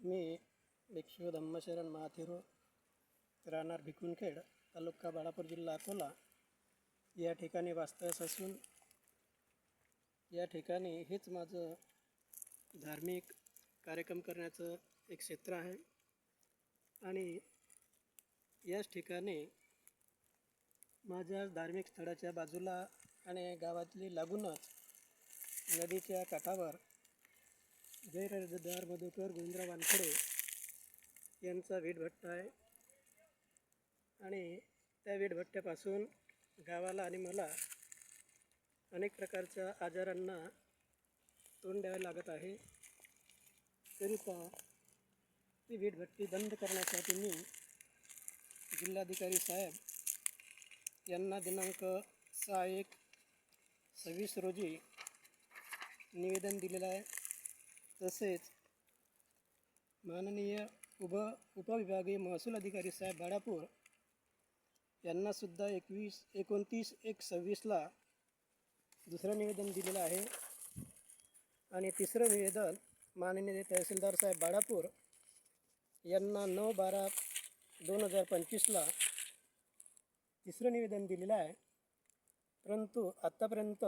मी भिक्षू धम्मशरण महाथिरो राहणार भिकुनखेड तालुका बाळापूर जिल्हा अकोला या ठिकाणी वास्तव्यास असून या ठिकाणी हेच माझं धार्मिक कार्यक्रम करण्याचं एक क्षेत्र आहे आणि याच ठिकाणी माझ्या धार्मिक स्थळाच्या बाजूला आणि गावातली लागूनच नदीच्या काठावर जयराजदार मधुकर गोविंदराव वानखडे यांचा वीटभट्टा आहे आणि त्या वीटभट्ट्यापासून गावाला आणि मला अनेक प्रकारच्या आजारांना तोंड द्यावे लागत आहे. तरीता ती वीटभट्टी बंद करण्यासाठी मी जिल्हाधिकारी साहेब यांना दिनांक 6/1/26 रोजी निवेदन दिलेलं आहे. तसेच माननीय उपविभागीय महसूल अधिकारी साहेब बाळापूर यांनासुद्धा 29/1/26 दुसरं निवेदन दिलेलं आहे आणि तिसरं निवेदन माननीय तहसीलदार साहेब बाळापूर यांना 9/12/2025 तिसरं निवेदन दिलेलं आहे. परंतु आत्तापर्यंत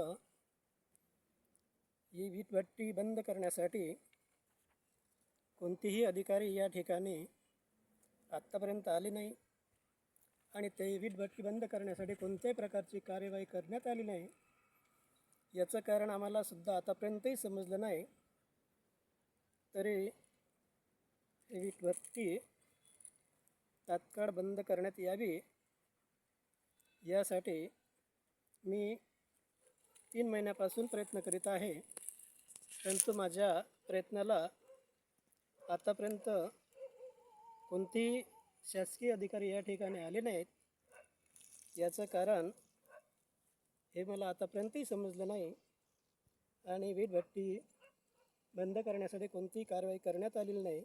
ही वीटभट्टी बंद करण्यासाठी कोणतेही अधिकारी या ठिकाणी आत्तापर्यंत आले नाही आणि ते वीटभट्टी बंद करण्यासाठी कोणत्याही प्रकारची कार्यवाही करण्यात आली नाही. याचं कारण आम्हाला सुद्धा आतापर्यंतही समजलं नाही. तरी वीटभट्टी तात्काळ बंद करण्यात यावी यासाठी मी 3 महिन्यापासून प्रयत्न करीत आहे. परंतु माझ्या प्रयत्नाला आतापर्यंत कोणतेही शासकीय अधिकारी या ठिकाणी आले नाहीत. याचं कारण हे मला आतापर्यंतही समजलं नाही आणि वीटभट्टी बंद करण्यासाठी कोणतीही कारवाई करण्यात आलेली नाही.